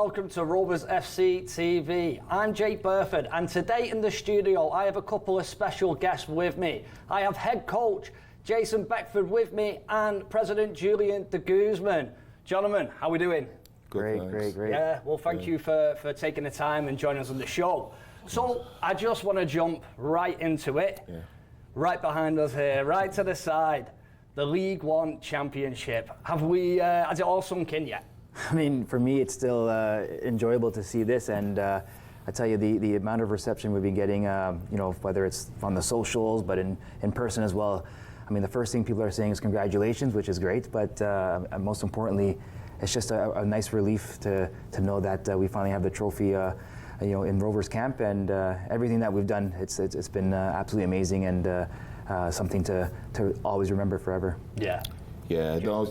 welcome to Rovers FC TV. I'm Jake Burford, and today in the studio I have a couple of special guests with me. I have head coach Jason Beckford with me and President Julian DeGuzman. Gentlemen, how are we doing? Great. Yeah, well, thank you for taking the time and joining us on the show. So, I just want to jump right into it. Yeah. Right behind us here, right to the side, the League One Championship. Has it all sunk in yet? I mean, for me, it's still enjoyable to see this, and I tell you, the amount of reception we've been getting, whether it's on the socials, but in person as well. I mean, the first thing people are saying is congratulations, which is great, but most importantly, it's just a nice relief to know that we finally have the trophy, in Rovers camp, and everything that we've done. It's been absolutely amazing, and something to always remember forever. Yeah, no,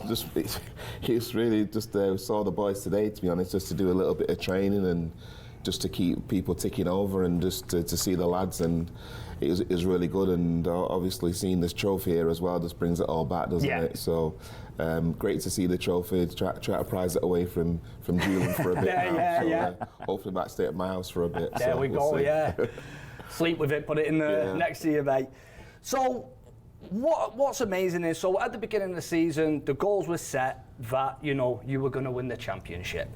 it's really just saw the boys today, to be honest, just to do a little bit of training and just to keep people ticking over and just to see the lads, and it was really good. And obviously seeing this trophy here as well just brings it all back, doesn't it? So great to see the trophy, try to prize it away from Julian for a bit now. Hopefully might stay at my house for a bit. There we go, sleep with it, put it in the next to you, mate. So what's amazing is, so at the beginning of the season, the goals were set that, you were going to win the championship.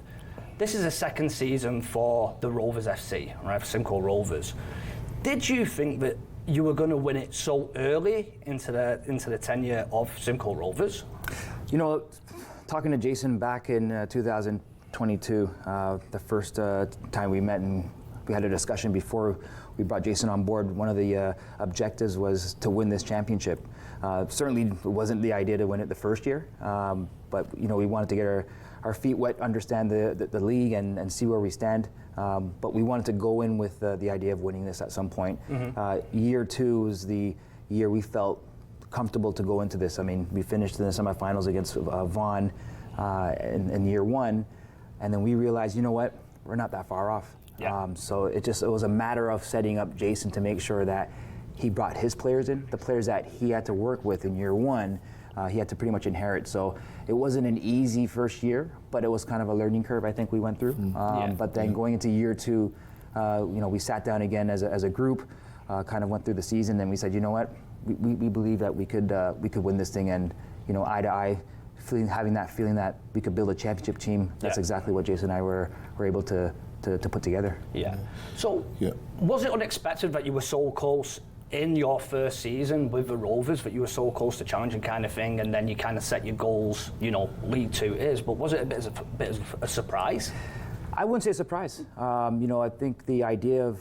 This is the second season for the Rovers FC, right, for SImcoe Rovers. Did you think that you were going to win it so early into the tenure of SImcoe Rovers? Talking to Jason back in 2022, the first time we met and we had a discussion before we brought Jason on board, one of the objectives was to win this championship. Certainly it wasn't the idea to win it the first year, but we wanted to get our feet wet, understand the league and see where we stand. But we wanted to go in with the idea of winning this at some point. Year two was the year we felt comfortable to go into this. I mean, we finished in the semifinals against Vaughan in year one, and then we realized, we're not that far off. So it was a matter of setting up Jason to make sure that he brought his players in, the players that he had to work with in year one. He had to pretty much inherit. So it wasn't an easy first year, but it was kind of a learning curve I think we went through. But then going into year two, we sat down again as a group, kind of went through the season, and we said, we believe that we could win this thing, and eye to eye, having that feeling that we could build a championship team. That's exactly what Jason and I were able to put together. So was it unexpected that you were so close in your first season with the Rovers, that you were so close to challenging kind of thing, and then you kind of set your goals, League Two is, but was it a bit of a surprise? I wouldn't say a surprise. I think the idea of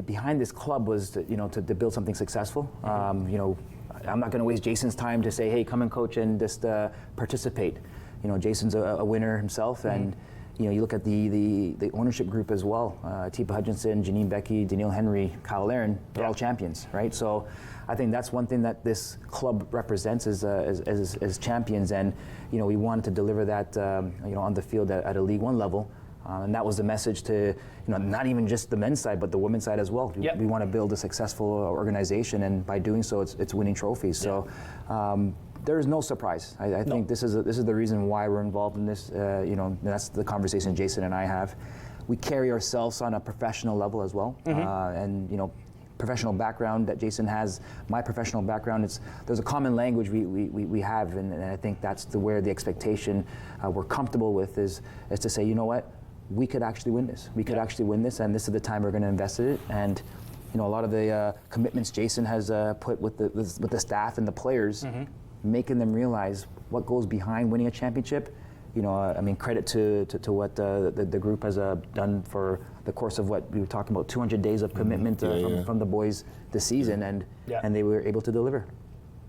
behind this club was to build something successful. I'm not going to waste Jason's time to say, hey, come and coach and just participate. Jason's a winner himself, and you look at the ownership group as well. Tipa Hutchinson, Janine Becky, Daniil Henry, Kyle Aaron, they're all champions, right? So I think that's one thing that this club represents as champions, and we wanted to deliver that on the field at a League One level. And that was the message to, not even just the men's side, but the women's side as well. We want to build a successful organization, and by doing so, it's winning trophies. So there is no surprise. I think this is the reason why we're involved in this. That's the conversation Jason and I have. We carry ourselves on a professional level as well, and professional background that Jason has, my professional background, there's a common language we have, and I think that's where the expectation we're comfortable with is to say, we could actually win this. We could actually win this, and this is the time we're going to invest in it. And a lot of the commitments Jason has put with the staff and the players, making them realize what goes behind winning a championship. Credit to what the group has done for the course of what we were talking about, 200 days of commitment from the boys this season, and they were able to deliver.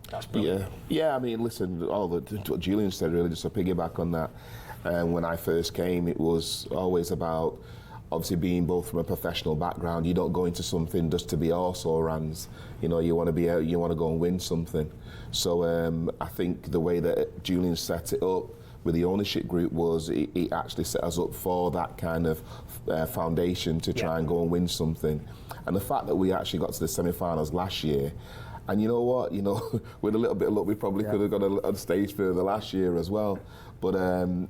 That's brilliant. I mean, listen, what Julian said, really, just to piggyback on that. When I first came, it was always about, obviously, being both from a professional background. You don't go into something just to be also rans. You want to be out, you want to go and win something. So I think the way that Julian set it up with the ownership group was it actually set us up for that kind of foundation to try and go and win something. And the fact that we actually got to the semi-finals last year, And you know what? You know, with a little bit of luck, we probably could have got a stage further last year as well. But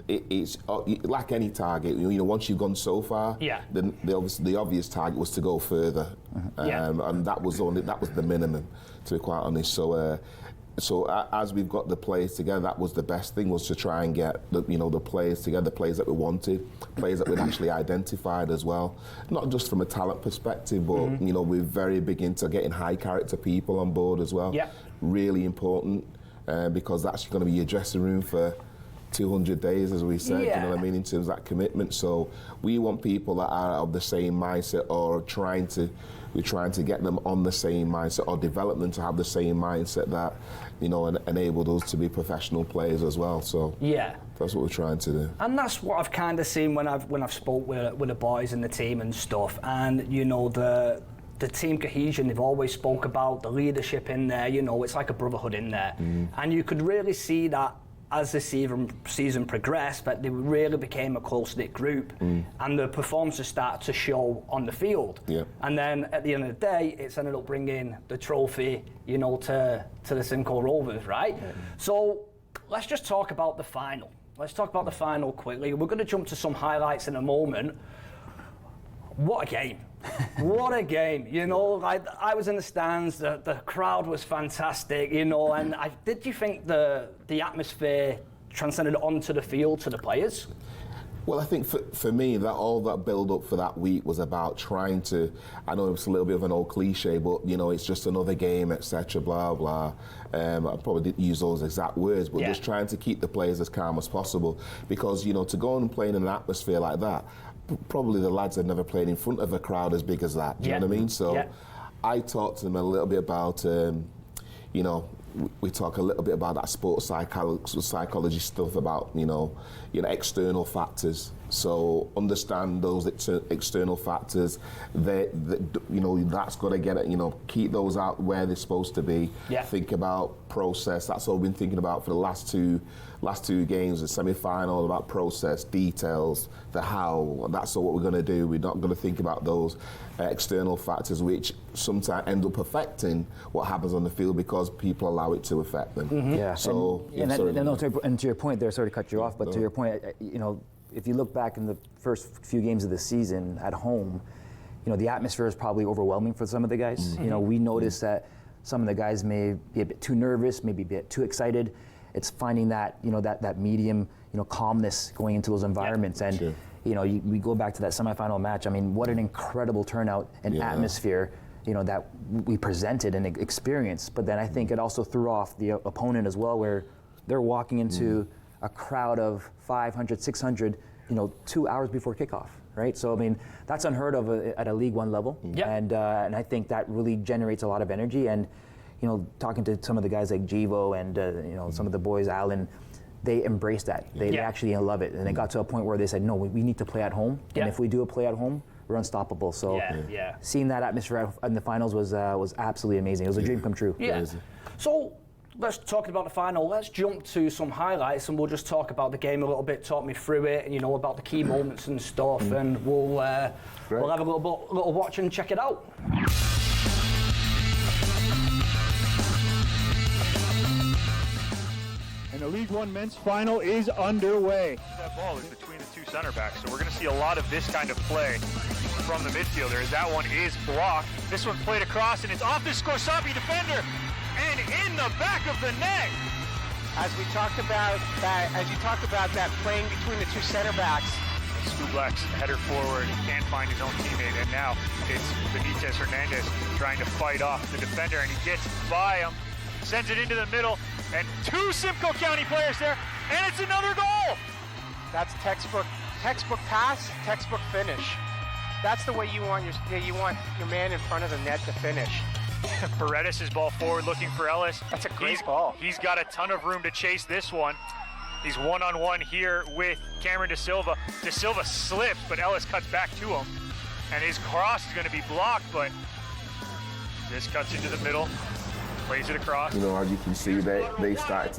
it's like any target. You know, once you've gone so far, then the obvious target was to go further, and that was the minimum, to be quite honest. So as we've got the players together, that was the best thing, was to try and get the players together, the players that we wanted, players that we'd actually identified as well. Not just from a talent perspective, but you know, we're very big into getting high character people on board as well. Yeah. Really important, because that's going to be your dressing room for 200 days, as we said, you know what I mean, in terms of that commitment. So we want people that are of the same mindset, or we're trying to get them on the same mindset, or develop them to have the same mindset that, you know, enable those to be professional players as well. So that's what we're trying to do. And that's what I've kind of seen when I've spoke with the boys in the team and stuff. And you know, the team cohesion, they've always spoke about the leadership in there. You know, it's like a brotherhood in there, and you could really see that as the season progressed, but they really became a close-knit group, and the performances started to show on the field. Yeah. And then at the end of the day, it's ended up bringing the trophy, you know, to the SImcoe Rovers, right? Yeah. So let's just talk about the final. Let's talk about the final quickly. We're going to jump to some highlights in a moment. What a game. What a game, you know, like I was in the stands, the crowd was fantastic, you know, and did you think the atmosphere transcended onto the field to the players? Well, I think for me, that all that build-up for that week was about trying to, I know it's a little bit of an old cliche, but, you know, it's just another game, etc., blah, blah. I probably didn't use those exact words, but just trying to keep the players as calm as possible. Because, you know, to go and play in an atmosphere like that, probably the lads had never played in front of a crowd as big as that. Do you know what I mean? So I talked to them a little bit about, you know, we talk a little bit about that sports psychology stuff, about, you know, external factors. So understand those external factors. You know, that's got to get it. You know, keep those out where they're supposed to be. Yeah. Think about process. That's all we've been thinking about for the last two games. The semi-final, about process, details, the how. That's all what we're going to do. We're not going to think about those external factors, which sometimes end up affecting what happens on the field because people allow it to affect them. Mm-hmm. Yeah. So, and to your point there, sorry to cut you off, but to your point, you know, if you look back in the first few games of the season at home, you know, the atmosphere is probably overwhelming for some of the guys. Mm-hmm. You know, we noticed that some of the guys may be a bit too nervous, maybe a bit too excited. It's finding that, you know, that medium, you know, calmness going into those environments. And, you know, we go back to that semifinal match. I mean, what an incredible turnout and atmosphere, you know, that we presented and experienced. But then I think it also threw off the opponent as well, where they're walking into a crowd of 500, 600, you know, 2 hours before kickoff, right? So, I mean, that's unheard of at a League One level. Yep. And I think that really generates a lot of energy. And, you know, talking to some of the guys like Jivo and, you know, some of the boys, Alan, they embrace that. They actually love it. And it got to a point where they said, no, we need to play at home. And if we do a play at home, we're unstoppable. So seeing that atmosphere in the finals was absolutely amazing. It was a dream come true. Yeah. So let's talk about the final. Let's jump to some highlights and we'll just talk about the game a little bit, talk me through it, and, you know, about the key moments and stuff, and we'll have a little watch and check it out. And the League One men's final is underway. That ball is between the two center backs, so we're going to see a lot of this kind of play from the midfielder, as that one is blocked. This one played across, and it's off the Scorsabi defender, and in the back of the net. As we talked about that playing between the two center backs. Skublak's header forward, he can't find his own teammate, and now it's Benitez Hernandez trying to fight off the defender, and he gets by him, sends it into the middle, and two SImcoe County players there, and it's another goal! That's textbook pass, textbook finish. That's the way you want your man in front of the net to finish. Paredes' ball forward looking for Ellis. That's a great ball. He's got a ton of room to chase this one. He's one-on-one here with Cameron De Silva. De Silva slips, but Ellis cuts back to him. And his cross is going to be blocked, but this cuts into the middle. Plays it across. You know, as you can see, they started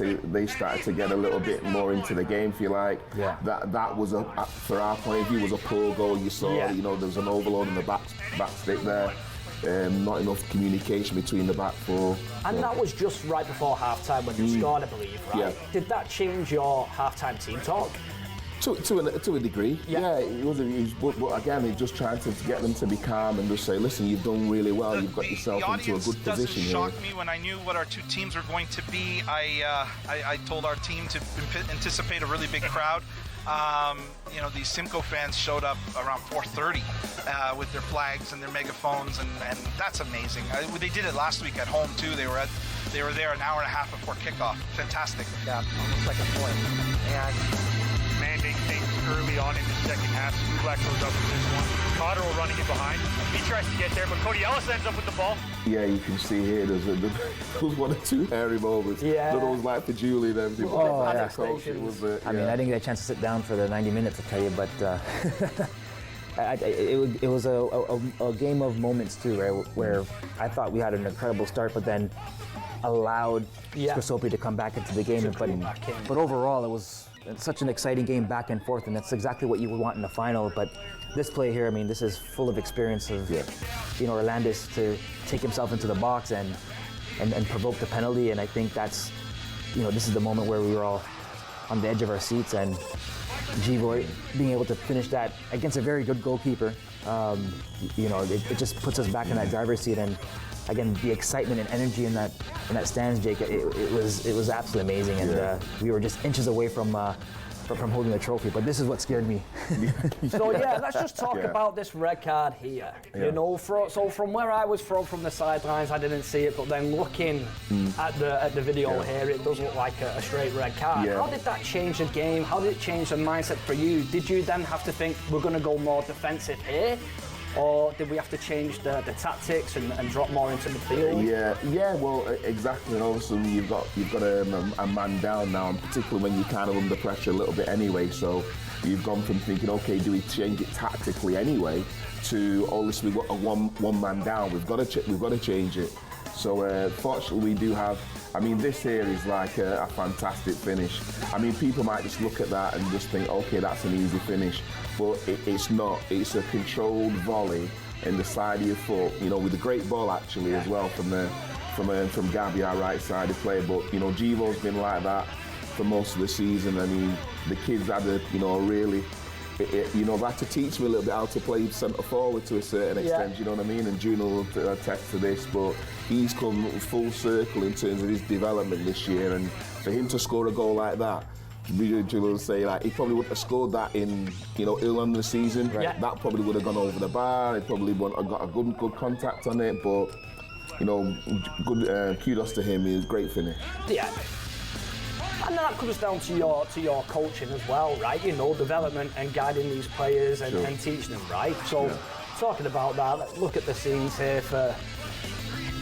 to get a little bit more into the game, if you like. Yeah. That was for our point of view, was a poor goal. You saw, you know, there was an overload in the back stick there. not enough communication between the back four. And that was just right before half-time when you scored, I believe, right? Yeah. Did that change your half-time team talk? To a degree, yeah. But again, it's just trying to get them to be calm and just say, listen, you've done really well. You've got yourself into a good position here. The audience doesn't shock me. When I knew what our two teams were going to be, I told our team to anticipate a really big crowd. You know, these SImcoe fans showed up around 4:30 with their flags and their megaphones, and that's amazing. They did it last week at home too. They were there an hour and a half before kickoff. Fantastic. Yeah, almost like a point. And Commanding things early on in the second half. Black goes up with this one. Cotterill running it behind. He tries to get there, but Cody Ellis ends up with the ball. Yeah, you can see here there's one or two hairy moments. Yeah. Those like for Julian and people. Oh, yeah. Coach, it was, I mean, I didn't get a chance to sit down for the 90 minutes, I'll tell you, but it was a game of moments too, right, where I thought we had an incredible start, but then allowed Scrisopi to come back into the game. But overall, it was such an exciting game back and forth, and that's exactly what you would want in the final. But this play here, I mean, this is full of experience of, you know, Orlandis to take himself into the box and provoke the penalty. And I think that's, you know, this is the moment where we were all on the edge of our seats, and Givo being able to finish that against a very good goalkeeper, you know, it just puts us back in that driver's seat. And again, the excitement and energy in that stands, Jake, it was absolutely amazing, and we were just inches away from holding the trophy. But this is what scared me. So yeah, let's just talk about this red card here. You know, so from where I was from the sidelines, I didn't see it, but then looking at the video here, it does look like a straight red card. How did that change the game? How did it change the mindset for you? Did you then have to think we're going to go more defensive here? Or did we have to change the tactics and drop more into midfield? Yeah. Well, exactly. And also, you've got a man down now, and particularly when you're kind of under pressure a little bit anyway. So you've gone from thinking, okay, do we change it tactically anyway, to obviously we've got a one man down. We've got to change it. So fortunately, we do have. I mean, this here is like a fantastic finish. I mean, people might just look at that and just think, okay, that's an easy finish. But it's not. It's a controlled volley in the side of your foot, you know, with a great ball actually as well from Gabby, our right-sided player. But, you know, Givo's been like that for most of the season. I mean, the kids had really, you know, they had to teach me a little bit how to play centre forward to a certain extent, you know what I mean? And Juno will attest to this, but he's come full circle in terms of his development this year, and for him to score a goal like that, Julian will say, like, he probably wouldn't have scored that in, you know, early on in the season. That probably would have gone over the bar. He probably wouldn't have got a good contact on it. But, you know, good kudos to him. He was a great finish. Yeah. And that comes down to your coaching as well, right? You know, development and guiding these players and teaching them, right? So, talking about that, let's look at the scenes here for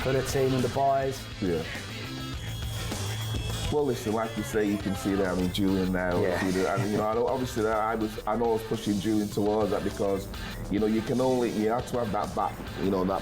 the team and the boys. Yeah. Well, listen, like you say, you can see there. I mean, Julian now. And you know, obviously, I was pushing Julian towards that because, you know, you have to have that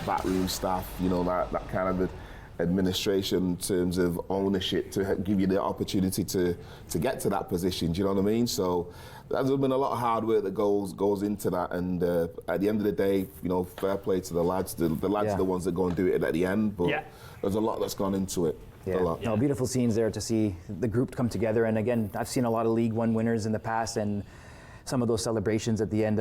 backroom staff, you know, that kind of administration in terms of ownership to give you the opportunity to get to that position. Do you know what I mean? So there's been a lot of hard work that goes into that, and at the end of the day, you know, fair play to the lads. The lads are the ones that go and do it at the end, but there's a lot that's gone into it. No, beautiful scenes there to see the group come together. And again, I've seen a lot of League One winners in the past, and some of those celebrations at the end,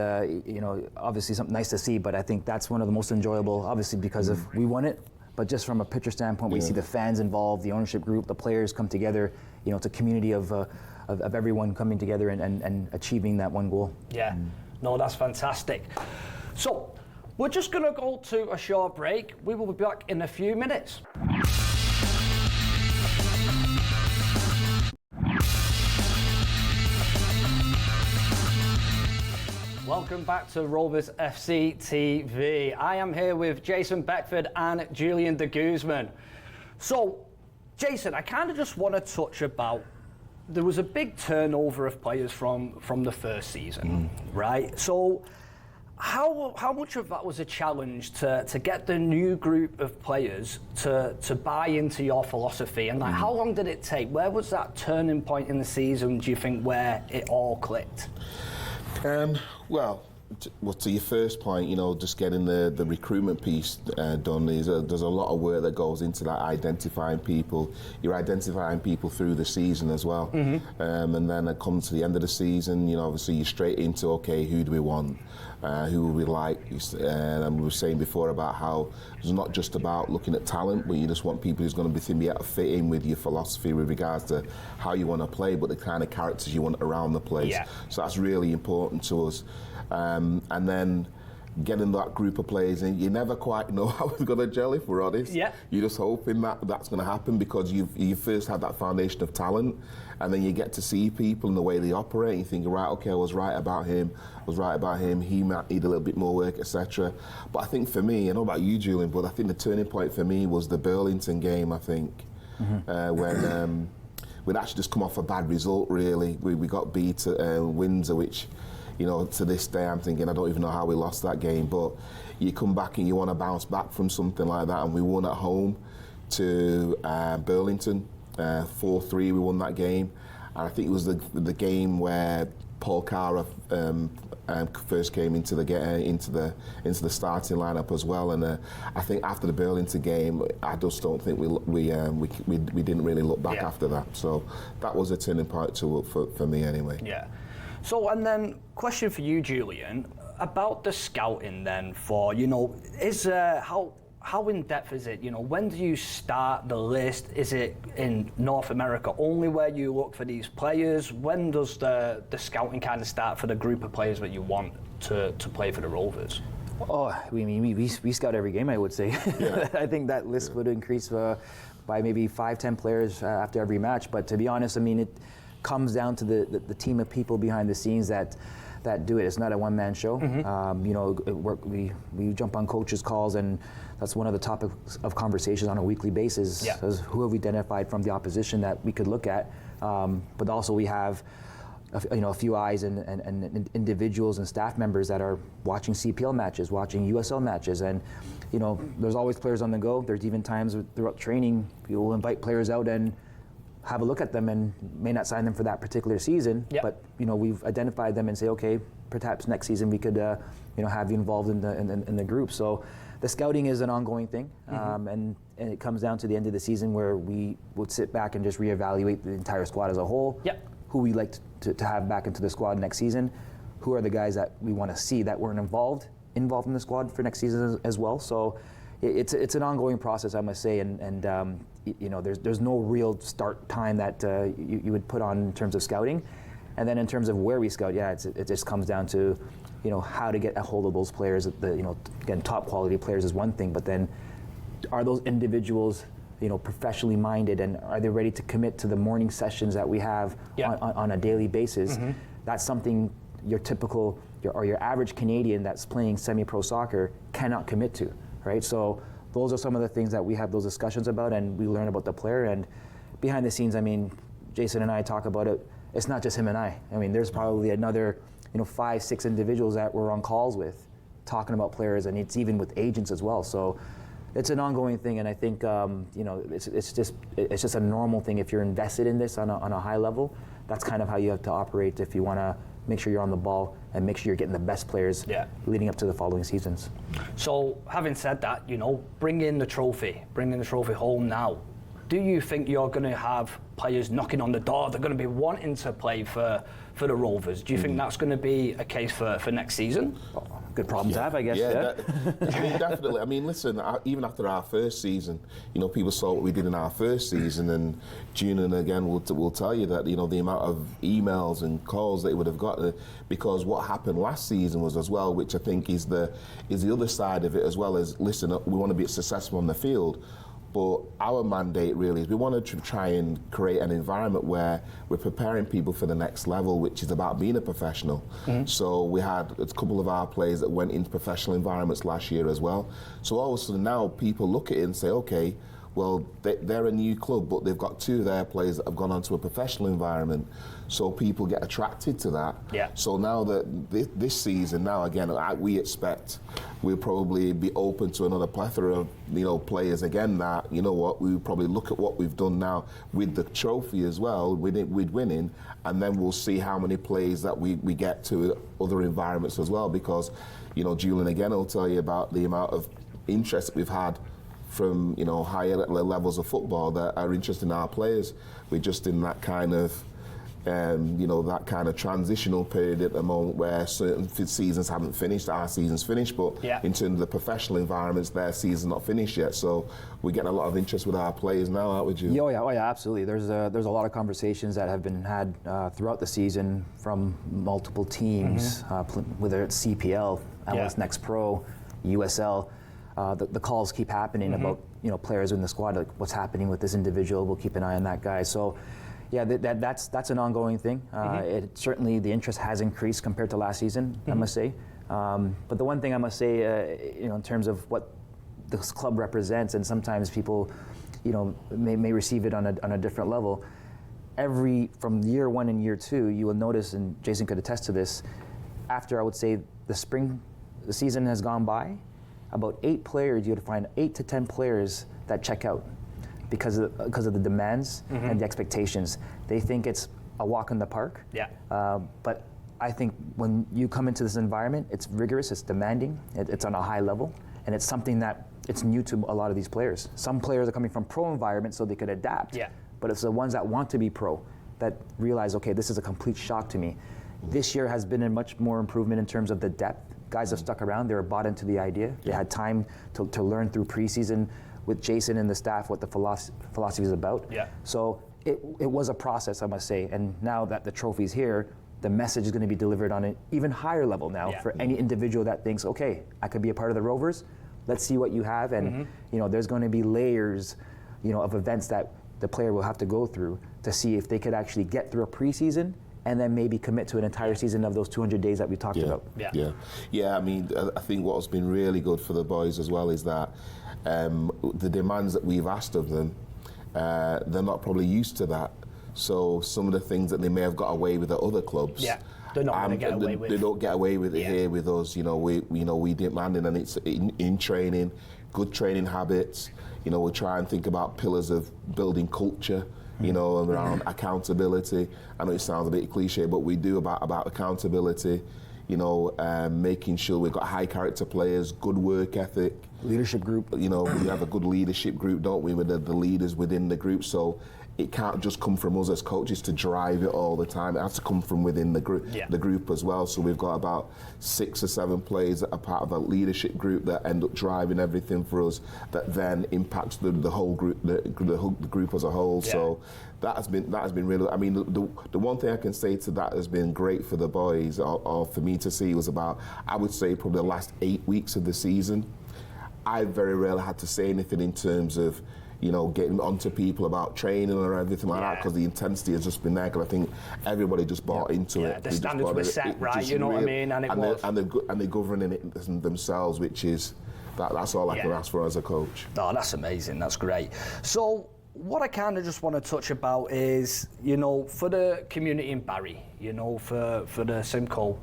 you know, obviously something nice to see, but I think that's one of the most enjoyable, obviously because of we won it, but just from a picture standpoint, we see the fans involved, the ownership group, the players come together. You know, it's a community of everyone coming together and achieving that one goal. Yeah, no, that's fantastic. So, we're just going to go to a short break. We will be back in a few minutes. Welcome back to Rovers FC TV. I am here with Jason Beckford and Julian DeGuzman. So, Jason, I kind of just want to touch about, there was a big turnover of players from the first season, right? So, how much of that was a challenge to get the new group of players to buy into your philosophy? And like, how long did it take? Where was that turning point in the season, do you think, where it all clicked? Well, well, to your first point, you know, just getting the recruitment piece done, there's a lot of work that goes into that, identifying people. You're identifying people through the season as well. And then it comes to the end of the season, you know, obviously you're straight into, okay, who do we want? Who would we like? And we were saying before about how it's not just about looking at talent, but you just want people who's going to be able to fit in with your philosophy with regards to how you want to play, but the kind of characters you want around the place. Yeah. So that's really important to us. And then getting that group of players in, you never quite know how it's going to gel, if we're honest. Yeah. You're just hoping that that's going to happen because you first had that foundation of talent, and then you get to see people and the way they operate, and you think, right, okay, I was right about him, he might need a little bit more work, etc. But I think for me, I don't know about you, Julian, but I think the turning point for me was the Burlington game, I think, when we'd actually just come off a bad result, really. We got beat at Windsor, which, you know, to this day I'm thinking I don't even know how we lost that game, but you come back and you want to bounce back from something like that, and we won at home to Burlington, 4-3 we won that game, and I think it was the game where Paul Cara first came into the starting lineup as well, and I think after the Burlington game, I just don't think we didn't really look back after that. So that was a turning point for me anyway. Yeah. So, and then question for you, Julian, about the scouting then for, you know, is how in depth is it? You know, when do you start the list? Is it in North America only where you look for these players? When does the scouting kind of start for the group of players that you want to play for the Rovers? Oh, I mean, we scout every game, I would say. Yeah. I think that list would increase by maybe 5-10 players after every match. But to be honest, I mean, it comes down to the team of people behind the scenes that do it. It's not a one-man show. You know, we jump on coaches' calls, and that's one of the topics of conversations on a weekly basis. Yeah. Is who have we identified from the opposition that we could look at, but also we have a few eyes and individuals and staff members that are watching CPL matches, watching USL matches, and you know, there's always players on the go. There's even times throughout training you'll invite players out and have a look at them and may not sign them for that particular season, but you know, we've identified them and say, okay, perhaps next season we could have you involved in the group. So the scouting is an ongoing thing, and it comes down to the end of the season where we would sit back and just reevaluate the entire squad as a whole. Who we like to have back into the squad next season, who are the guys that we want to see that weren't involved in the squad for next season as well. So it's an ongoing process, I must say, and you know, there's no real start time that you would put on in terms of scouting, and then in terms of where we scout, it just comes down to, you know, how to get a hold of those players. You know, again, top quality players is one thing, but then are those individuals, you know, professionally minded, and are they ready to commit to the morning sessions that we have on a daily basis? That's something your typical or your average Canadian that's playing semi-pro soccer cannot commit to, right? So those are some of the things that we have those discussions about, and we learn about the player. And behind the scenes, I mean, Jason and I talk about it. It's not just him and I. I mean, there's probably another, 5-6 individuals that we're on calls with, talking about players, and it's even with agents as well. So it's an ongoing thing, and I think it's just a normal thing. If you're invested in this on a high level, that's kind of how you have to operate if you want to make sure you're on the ball and make sure you're getting the best players leading up to the following seasons. So having said that, bring the trophy home now. Do you think you're going to have players knocking on the door? They're going to be wanting to play for the Rovers. Do you think that's going to be a case for next season? Good problem to have, I guess. Definitely. I mean, listen, even after our first season, people saw what we did in our first season, and Julian again will tell you that, the amount of emails and calls that he would have got, because what happened last season was as well, which I think is the other side of it as well, is, listen, we want to be successful on the field. But our mandate really is we want to try and create an environment where we're preparing people for the next level, which is about being a professional. So we had a couple of our players that went into professional environments last year as well. So all of a sudden now people look at it and say, okay, Well, they're a new club, but they've got 2 of their players that have gone on to a professional environment, so people get attracted to that. Yeah. So now that this season, now again, we expect we'll probably be open to another plethora of players again. That we will probably look at what we've done now with the trophy as well, with winning, and then we'll see how many players that we get to other environments as well. Because Julian again will tell you about the amount of interest that we've had from higher levels of football that are interested in our players. We're just in that kind of that kind of transitional period at the moment where certain seasons haven't finished. Our season's finished, but in terms of the professional environments, their season's not finished yet. So we're getting a lot of interest with our players now, aren't we, Julian? Oh yeah, absolutely. There's a lot of conversations that have been had throughout the season from multiple teams, whether it's CPL, MLS Next Pro, USL. The calls keep happening about players in the squad, like what's happening with this individual. We'll keep an eye on that guy. So, yeah, that's an ongoing thing. It certainly the interest has increased compared to last season, I must say. But the one thing I must say, in terms of what this club represents, and sometimes people, may receive it on a different level. From year 1 and year 2, you will notice, and Jason could attest to this. After I would say the season has gone by, about 8 players, you would find 8 to 10 players that check out because of the demands and the expectations. They think it's a walk in the park. Yeah. But I think when you come into this environment, it's rigorous, it's demanding, it's on a high level, and it's something that it's new to a lot of these players. Some players are coming from pro environments so they could adapt. Yeah. But it's the ones that want to be pro that realize, okay, this is a complete shock to me. This year has been a much more improvement in terms of the depth. Guys have stuck around, they were bought into the idea. They had time to learn through preseason with Jason and the staff what the philosophy is about. Yeah. So it was a process, I must say. And now that the trophy's here, the message is going to be delivered on an even higher level now for any individual that thinks, okay, I could be a part of the Rovers. Let's see what you have. And there's going to be layers, of events that the player will have to go through to see if they could actually get through a preseason and then maybe commit to an entire season of those 200 days that we talked about. Yeah. I mean, I think what's been really good for the boys as well is that the demands that we've asked of them, they're not probably used to that. So some of the things that they may have got away with at other clubs, they're not going to get away with. They don't get away with it here with us. We demand it, and it's in training, good training habits. We try and think about pillars of building culture. Around accountability. I know it sounds a bit cliche, but we do about accountability. Making sure we've got high character players, good work ethic. Leadership group. We have a good leadership group, don't we, with the leaders within the group. So it can't just come from us as coaches to drive it all the time. It has to come from within the group as well. So we've got about 6 or 7 players that are part of a leadership group that end up driving everything for us, that then impacts the whole group, the group as a whole. Yeah. So that has been really. I mean, the one thing I can say to that has been great for the boys, or for me to see, was about, I would say, probably the last 8 weeks of the season. I very rarely had to say anything in terms of getting onto people about training or everything like that, because the intensity has just been there. Because I think everybody just bought into it. The standards were set, right? You know what I mean? And they're governing it themselves, which is that's all I can ask for as a coach. Oh, that's amazing. That's great. So what I kind of just want to touch about is, for the community in Barry, for the SImcoe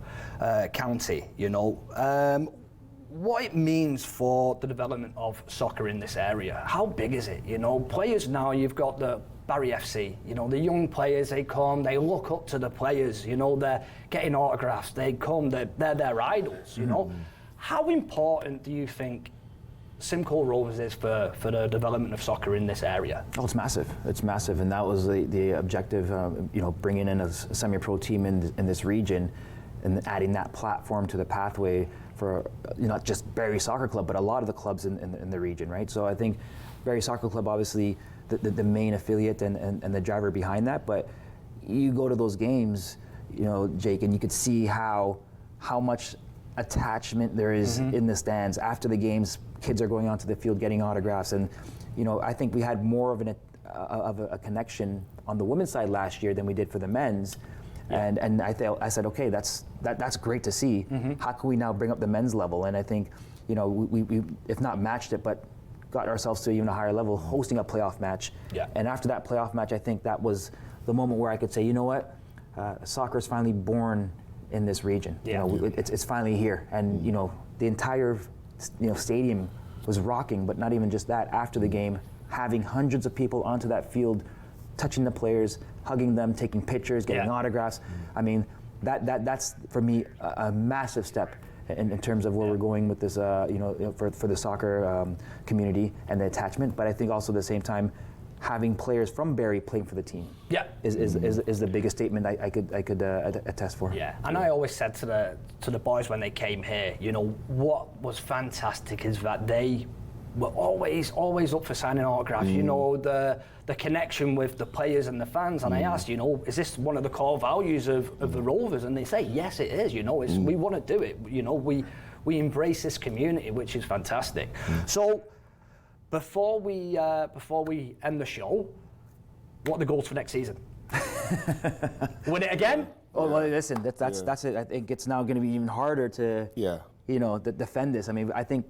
county, what it means for the development of soccer in this area. How big is it? Players now, you've got the Barry FC, the young players, they come, they look up to the players, they're getting autographs, they come, they're their idols, How important do you think SImcoe Rovers is for the development of soccer in this area? Oh, it's massive. It's massive, and that was the objective, bringing in a semi-pro team in this region and adding that platform to the pathway for not just Barry Soccer Club, but a lot of the clubs in the region, right? So I think Barry Soccer Club, obviously, the main affiliate and the driver behind that. But you go to those games, Jake, and you could see how much attachment there is in the stands. After the games, kids are going onto the field getting autographs, and I think we had more of a connection on the women's side last year than we did for the men's. And I said, okay, that's great to see. How can we now bring up the men's level? And I think, we if not matched it, but got ourselves to even a higher level, hosting a playoff match. Yeah. And after that playoff match, I think that was the moment where I could say, you know what, soccer is finally born in this region. Yeah. You know, it's finally here, and you know, the entire stadium was rocking. But not even just that. After the game, having hundreds of people onto that field, touching the players, hugging them, taking pictures, getting autographs. I mean, that's for me a massive step in terms of where we're going with this, for the soccer community and the attachment. But I think also at the same time, having players from Barrie playing for the team is the biggest statement I could attest for. Yeah, and I always said to the boys when they came here, you know, what was fantastic is that they were always up for signing autographs. You know, the connection with the players and the fans. And I asked, you know, is this one of the core values of the Rovers? And they say, yes, it is. You know, we want to do it. You know, we embrace this community, which is fantastic. So before we end the show, what are the goals for next season? Win it again? Oh well, listen, that's it. I think it's now going to be even harder to defend this. I mean, I think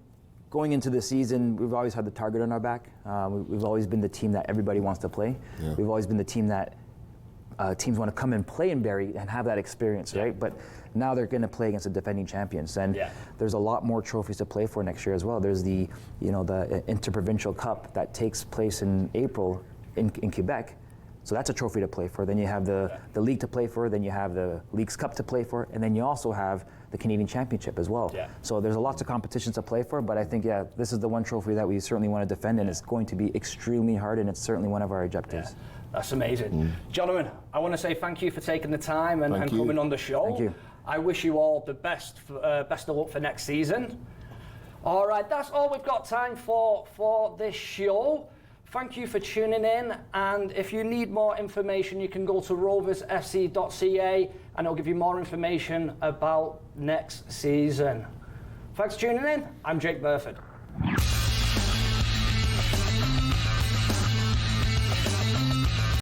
going into the season, we've always had the target on our back. We've always been the team that everybody wants to play. Yeah. We've always been the team that teams want to come and play in Barrie and have that experience, right? But now they're going to play against the defending champions, and there's a lot more trophies to play for next year as well. There's the Interprovincial Cup that takes place in April in Quebec. So that's a trophy to play for. Then you have the league to play for. Then you have the League's Cup to play for, and then you also have the Canadian Championship as well. Yeah. So there's lots of competitions to play for. But I think this is the one trophy that we certainly want to defend, and it's going to be extremely hard, and it's certainly one of our objectives. Yeah. That's amazing, gentlemen. I want to say thank you for taking the time and coming on the show. Thank you. I wish you all the best of luck for next season. All right, that's all we've got time for this show. Thank you for tuning in, and if you need more information, you can go to roversfc.ca and it'll give you more information about next season. Thanks for tuning in. I'm Jake Burford.